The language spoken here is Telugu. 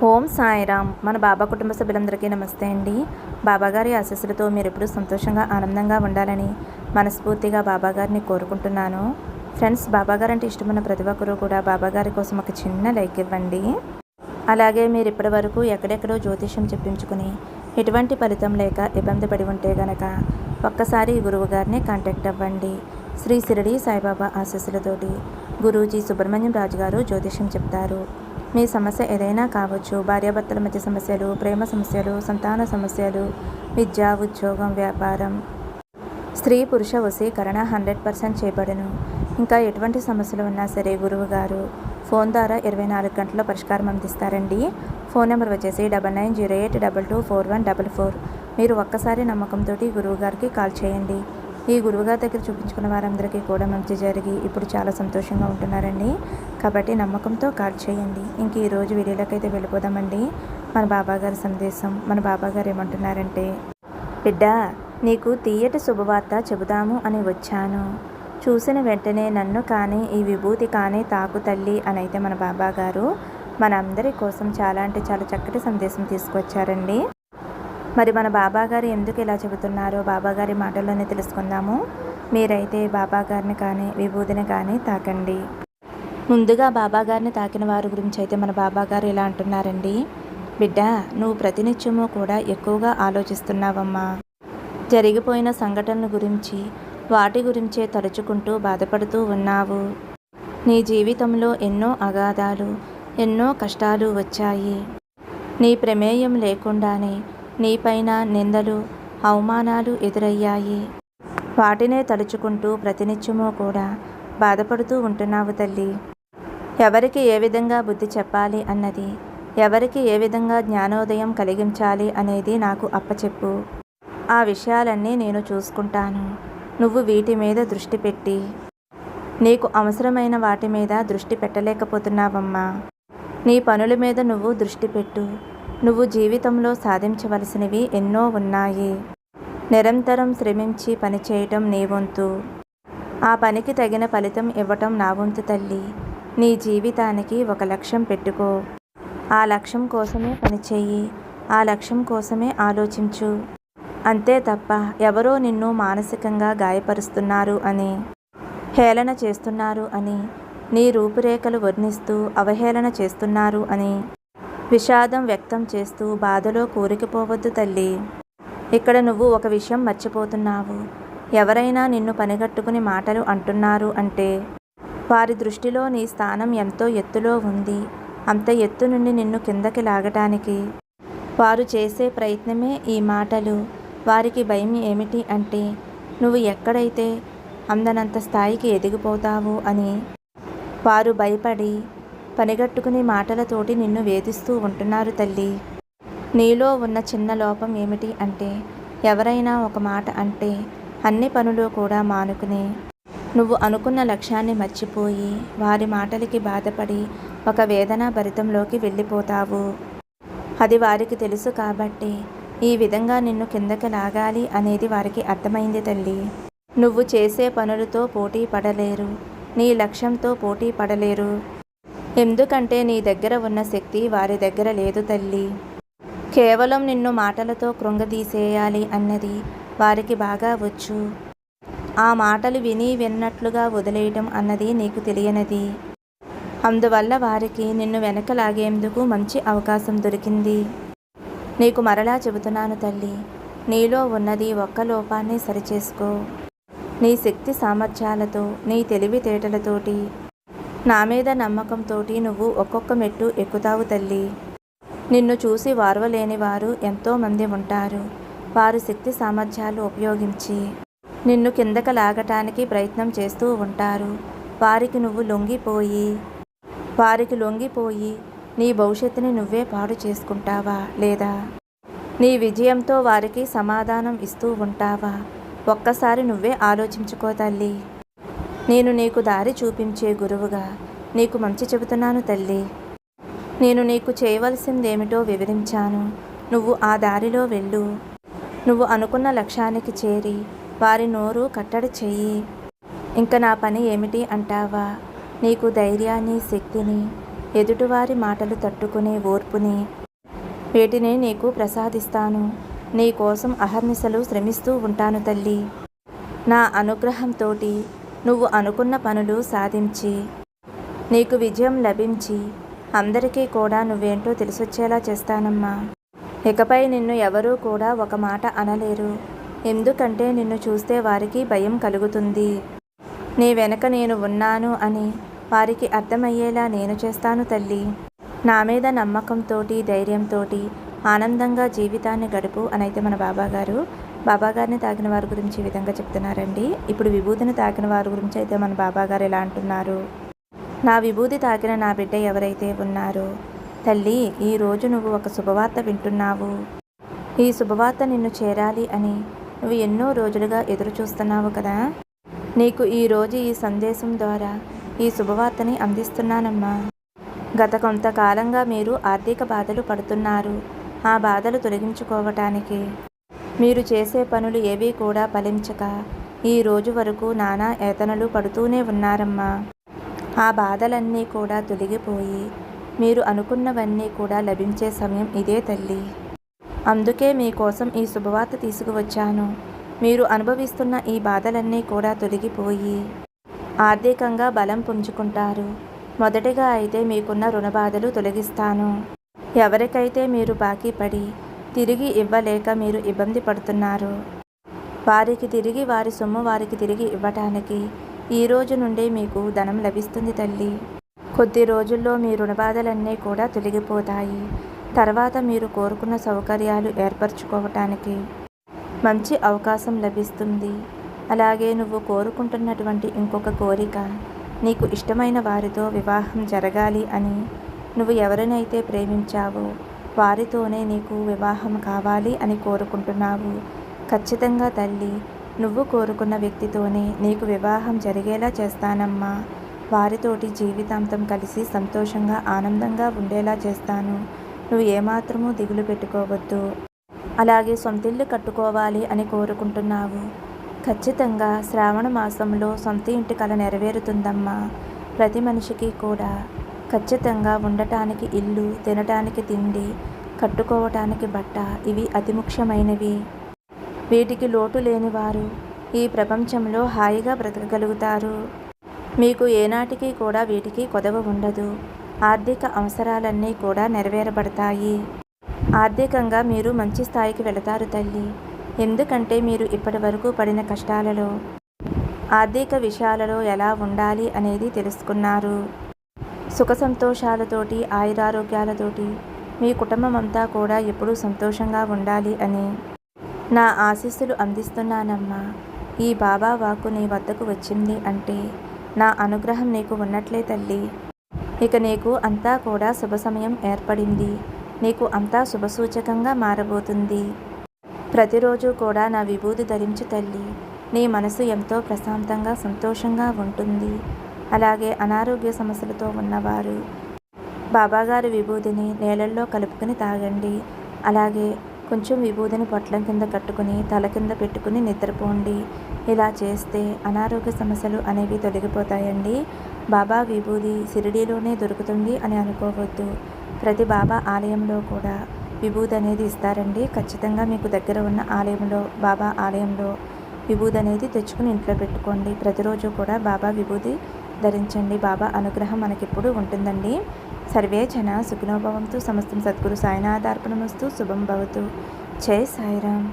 ఓం సాయిరామ్. మన బాబా కుటుంబ సభ్యులందరికీ నమస్తే అండి. బాబాగారి ఆశీస్సులతో మీరు ఎప్పుడూ సంతోషంగా ఆనందంగా ఉండాలని మనస్ఫూర్తిగా బాబాగారిని కోరుకుంటున్నాను. ఫ్రెండ్స్, బాబాగారు అంటే ఇష్టమైన ప్రతి ఒక్కరూ కూడా బాబాగారి కోసం ఒక చిన్న లైక్ ఇవ్వండి. అలాగే మీరు ఇప్పటి వరకు ఎక్కడెక్కడో జ్యోతిష్యం చెప్పించుకుని ఎటువంటి ఫలితం లేక ఇబ్బంది పడి ఉంటే గనక ఒక్కసారి గురువు గారిని కాంటాక్ట్ అవ్వండి. శ్రీ షిరిడి సాయిబాబా ఆశీస్సులతోటి గురూజీ సుబ్రహ్మణ్యం రాజు గారు జ్యోతిష్యం చెప్తారు. మీ సమస్య ఏదైనా కావచ్చు. భార్యాభర్తల మధ్య సమస్యలు, ప్రేమ సమస్యలు, సంతాన సమస్యలు, విద్య, ఉద్యోగం, వ్యాపారం, స్త్రీ పురుష వశీకరణ 100% చేయబడును. ఇంకా ఎటువంటి సమస్యలు ఉన్నా సరే గురువు గారు ఫోన్ ద్వారా 24 గంటల్లో పరిష్కారం అందిస్తారండి. ఫోన్ నెంబర్ వచ్చేసి 9908224144. మీరు ఒక్కసారి నమ్మకంతో గురువు గారికి కాల్ చేయండి. ఈ గురువుగారి దగ్గర చూపించుకున్న వారందరికీ కూడా మంచి జరిగి ఇప్పుడు చాలా సంతోషంగా ఉంటున్నారండి. కాబట్టి నమ్మకంతో కాల్ చేయండి. ఇంక ఈరోజు వీడియోలోకి అయితే వెళ్ళిపోదామండి. మన బాబాగారి సందేశం. మన బాబాగారు ఏమంటున్నారంటే, బిడ్డ, నీకు తీయటి శుభవార్త చెబుదాము అని వచ్చాను. చూసిన వెంటనే నన్ను కానీ ఈ విభూతి కానీ తాకు తల్లి అని అయితే మన బాబాగారు మన అందరి కోసం చాలా అంటే చాలా చక్కటి సందేశం తీసుకొచ్చారండి. మరి మన బాబాగారు ఎందుకు ఇలా చెబుతున్నారో బాబాగారి మాటల్లోనే తెలుసుకుందాము. మీరైతే బాబాగారిని కానీ విభూతిని కానీ తాకండి. ముందుగా బాబాగారిని తాకిన వారి గురించి అయితే మన బాబాగారు ఇలా అంటున్నారండి. బిడ్డ, నువ్వు ప్రతినిత్యము కూడా ఎక్కువగా ఆలోచిస్తున్నావమ్మా. జరిగిపోయిన సంఘటనల గురించి, వాటి గురించే తలుచుకుంటూ బాధపడుతూ ఉన్నావు. నీ జీవితంలో ఎన్నో అగాధాలు, ఎన్నో కష్టాలు వచ్చాయి. నీ ప్రమేయం లేకుండానే నీపైన నిందలు, అవమానాలు ఎదురయ్యాయి. వాటినే తలుచుకుంటూ ప్రతినిత్యము కూడా బాధపడుతూ ఉంటున్నావు తల్లి. ఎవరికి ఏ విధంగా బుద్ధి చెప్పాలి అన్నది, ఎవరికి ఏ విధంగా జ్ఞానోదయం కలిగించాలి అనేది నాకు అప్పచెప్పు. ఆ విషయాలన్నీ నేను చూసుకుంటాను. నువ్వు వీటి మీద దృష్టి పెట్టి నీకు అవసరమైన వాటి మీద దృష్టి పెట్టలేకపోతున్నావమ్మా. నీ పనుల మీద నువ్వు దృష్టి పెట్టు. నువ్వు జీవితంలో సాధించవలసినవి ఎన్నో ఉన్నాయి. నిరంతరం శ్రమించి పనిచేయటం నీ వంతు. ఆ పనికి తగిన ఫలితం ఇవ్వటం నా వంతు తల్లి. నీ జీవితానికి ఒక లక్ష్యం పెట్టుకో. ఆ లక్ష్యం కోసమే పనిచేయి. ఆ లక్ష్యం కోసమే ఆలోచించు. అంతే తప్ప ఎవరో నిన్ను మానసికంగా గాయపరుస్తున్నారు అని, హేళన చేస్తున్నారు అని, నీ రూపురేఖలు వర్ణిస్తూ అవహేళన చేస్తున్నారు అని విషాదం వ్యక్తం చేస్తూ బాధలో కూరుకుపోవద్దు తల్లి. ఇక్కడ నువ్వు ఒక విషయం మర్చిపోతున్నావు. ఎవరైనా నిన్ను పనిగట్టుకుని మాటలు అంటున్నారు అంటే వారి దృష్టిలో నీ స్థానం ఎంతో ఎత్తులో ఉంది. అంత ఎత్తు నుండి నిన్ను కిందకి లాగటానికి వారు చేసే ప్రయత్నమే ఈ మాటలు. వారికి భయం ఏమిటి అంటే నువ్వు ఎక్కడైతే అందనంత స్థాయికి ఎదిగిపోతావు అని వారు భయపడి పనిగట్టుకునే మాటలతోటి నిన్ను వేధిస్తూ ఉంటున్నారు తల్లి. నీలో ఉన్న చిన్న లోపం ఏమిటి అంటే ఎవరైనా ఒక మాట అంటే అన్ని పనులు కూడా మానుకుని నువ్వు అనుకున్న లక్ష్యాన్ని మర్చిపోయి వారి మాటలకి బాధపడి ఒక వేదన భరితంలోకి వెళ్ళిపోతావు. అది వారికి తెలుసు కాబట్టి ఈ విధంగా నిన్ను కిందకి లాగాలి అనేది వారికి అర్థమైంది తల్లి. నువ్వు చేసే పనులతో పోటీ పడలేరు. నీ లక్ష్యంతో పోటీ పడలేరు. ఎందుకంటే నీ దగ్గర ఉన్న శక్తి వారి దగ్గర లేదు తల్లి. కేవలం నిన్ను మాటలతో కృంగదీసేయాలి అన్నది వారికి బాగా వచ్చు. ఆ మాటలు విని విన్నట్లుగా వదిలేయటం అన్నది నీకు తెలియనిది. అందువల్ల వారికి నిన్ను వెనక లాగేందుకు మంచి అవకాశం దొరికింది. నీకు మరలా చెబుతున్నాను తల్లి, నీలో ఉన్నది ఒక్క లోపాన్ని సరిచేసుకో. నీ శక్తి సామర్థ్యాలతో, నీ తెలివితేటలతోటి, నా మీద నమ్మకంతో నువ్వు ఒక్కొక్క మెట్టు ఎక్కుతావు తల్లి. నిన్ను చూసి వారవలేని వారు ఎంతోమంది ఉంటారు. వారు శక్తి సామర్థ్యాలు ఉపయోగించి నిన్ను కిందకు లాగటానికి ప్రయత్నం చేస్తూ ఉంటారు. వారికి లొంగిపోయి నీ భవిష్యత్తుని నువ్వే పాడు చేసుకుంటావా, లేదా నీ విజయంతో వారికి సమాధానం ఇస్తూ ఉంటావా? ఒక్కసారి నువ్వే ఆలోచించుకో తల్లి. నేను నీకు దారి చూపించే గురువుగా నీకు మంచి చెబుతున్నాను తల్లి. నేను నీకు చేయవలసిందేమిటో వివరించాను. నువ్వు ఆ దారిలో వెళ్ళు. నువ్వు అనుకున్న లక్ష్యానికి చేరి వారి నోరు కట్టడి చెయ్యి. ఇంక నా పని ఏమిటి అంటావా? నీకు ధైర్యాన్ని, శక్తిని, ఎదుటివారి మాటలు తట్టుకునే ఓర్పుని, వీటిని నీకు ప్రసాదిస్తాను. నీ కోసం అహర్నిశలు శ్రమిస్తూ ఉంటాను తల్లి. నా అనుగ్రహంతోటి నువ్వు అనుకున్న పనులు సాధించి నీకు విజయం లభించి అందరికీ కూడా నువ్వేంటో తెలిసొచ్చేలా చేస్తానమ్మా. ఇకపై నిన్ను ఎవరూ కూడా ఒక మాట అనలేరు. ఎందుకంటే నిన్ను చూస్తే వారికి భయం కలుగుతుంది. నీ వెనక నేను ఉన్నాను అని వారికి అర్థమయ్యేలా నేను చేస్తాను తల్లి. నా మీద నమ్మకంతోటి ధైర్యంతోటి ఆనందంగా జీవితాన్ని గడుపు అనైతే మన బాబాగారిని తాకిన వారి గురించి ఈ విధంగా చెప్తున్నారండి. ఇప్పుడు విభూతిని తాకిన వారి గురించి అయితే మన బాబాగారు ఎలా అంటున్నారు. నా విభూతి తాకిన నా బిడ్డ ఎవరైతే ఉన్నారో తల్లి, ఈరోజు నువ్వు ఒక శుభవార్త వింటున్నావు. ఈ శుభవార్త నిన్ను చేరాలి అని నువ్వు ఎన్నో రోజులుగా ఎదురు చూస్తున్నావు కదా. నీకు ఈరోజు ఈ సందేశం ద్వారా ఈ శుభవార్తని అందిస్తున్నానమ్మా. గత కొంతకాలంగా మీరు ఆర్థిక బాధలు పడుతున్నారు. ఆ బాధలు తొలగించుకోవటానికి మీరు చేసే పనులు ఏవీ కూడా ఫలించక ఈ రోజు వరకు నానా యాతనలు పడుతూనే ఉన్నారమ్మా. ఆ బాధలన్నీ కూడా తొలగిపోయి మీరు అనుకున్నవన్నీ కూడా లభించే సమయం ఇదే తల్లి. అందుకే మీకోసం ఈ శుభవార్త తీసుకువచ్చాను. మీరు అనుభవిస్తున్న ఈ బాధలన్నీ కూడా తొలగిపోయి ఆర్థికంగా బలం పుంజుకుంటారు. మొదటిగా అయితే మీకున్న రుణ బాధలు తొలగిస్తాను. ఎవరికైతే మీరు బాకీ పడి తిరిగి ఇవ్వలేక మీరు ఇబ్బంది పడుతున్నారు, వారికి తిరిగి వారి సొమ్ము వారికి తిరిగి ఇవ్వటానికి ఈ రోజు నుండి మీకు ధనం లభిస్తుంది తల్లి. కొద్ది రోజుల్లో మీ రుణ బాధలన్నీ కూడా తొలగిపోతాయి. తర్వాత మీరు కోరుకున్న సౌకర్యాలు ఏర్పరచుకోవటానికి మంచి అవకాశం లభిస్తుంది. అలాగే నువ్వు కోరుకుంటున్నటువంటి ఇంకొక కోరిక, నీకు ఇష్టమైన వారితో వివాహం జరగాలి అని, నువ్వు ఎవరినైతే ప్రేమించావో వారితోనే నీకు వివాహం కావాలి అని కోరుకుంటున్నావు. ఖచ్చితంగా తల్లి, నువ్వు కోరుకున్న వ్యక్తితోనే నీకు వివాహం జరిగేలా చేస్తానమ్మా. వారితోటి జీవితాంతం కలిసి సంతోషంగా ఆనందంగా ఉండేలా చేస్తాను. నువ్వు ఏమాత్రమూ దిగులు పెట్టుకోవద్దు. అలాగే సొంతిల్లు కట్టుకోవాలి అని కోరుకుంటున్నావు. ఖచ్చితంగా శ్రావణ మాసంలో సొంత ఇంటి కల నెరవేరుతుందమ్మా. ప్రతి మనిషికి కూడా ఖచ్చితంగా ఉండటానికి ఇల్లు, తినటానికి తిండి, కట్టుకోవటానికి బట్ట, ఇవి అతి ముఖ్యమైనవి. వీటికి లోటు లేని వారు ఈ ప్రపంచంలో హాయిగా బ్రతకగలుగుతారు. మీకు ఏనాటికి కూడా వీటికి కొదవ ఉండదు. ఆర్థిక అవసరాలన్నీ కూడా నెరవేరబడతాయి. ఆర్థికంగా మీరు మంచి స్థాయికి వెళతారు తల్లి. ఎందుకంటే మీరు ఇప్పటి వరకు పడిన కష్టాలలో ఆర్థిక విషయాలలో ఎలా ఉండాలి అనేది తెలుసుకున్నారు. సుఖ సంతోషాలతోటి ఆయురారోగ్యాలతోటి మీ కుటుంబం అంతా కూడా ఎప్పుడూ సంతోషంగా ఉండాలి అని నా ఆశీస్సులు అందిస్తున్నానమ్మా. ఈ బాబా వాక్కు నీ వద్దకు వచ్చింది అంటే నా అనుగ్రహం నీకు ఉన్నట్లే తల్లి. ఇక నీకు అంతా కూడా శుభ సమయం ఏర్పడింది. నీకు అంతా శుభసూచకంగా మారబోతుంది. ప్రతిరోజు కూడా నా విభూతి ధరించు తల్లి. నీ మనసు ఎంతో ప్రశాంతంగా సంతోషంగా ఉంటుంది. అలాగే అనారోగ్య సమస్యలతో ఉన్నవారు బాబాగారి విభూతిని నీళ్ళల్లో కలుపుకొని తాగండి. అలాగే కొంచెం విభూతిని పొట్లం కింద కట్టుకుని తల కింద పెట్టుకుని నిద్రపోండి. ఇలా చేస్తే అనారోగ్య సమస్యలు అనేవి తొలగిపోతాయండి. బాబా విభూతి షిరిడీలోనే దొరుకుతుంది అని అనుకోవద్దు. ప్రతి బాబా ఆలయంలో కూడా విభూతి అనేది ఇస్తారండి. ఖచ్చితంగా మీకు దగ్గర ఉన్న ఆలయంలో, బాబా ఆలయంలో విభూతి అనేది తెచ్చుకుని ఇంట్లో పెట్టుకోండి. ప్రతిరోజు కూడా బాబా విభూతి ధరించండి. బాబా అనుగ్రహం మనకెప్పుడు ఉంటుందండి. సర్వే జన సుఖినో భవంతు. సమస్తం సద్గురు సాయినాథార్పణమస్తు. శుభం భవతు. జై సాయిరామ్.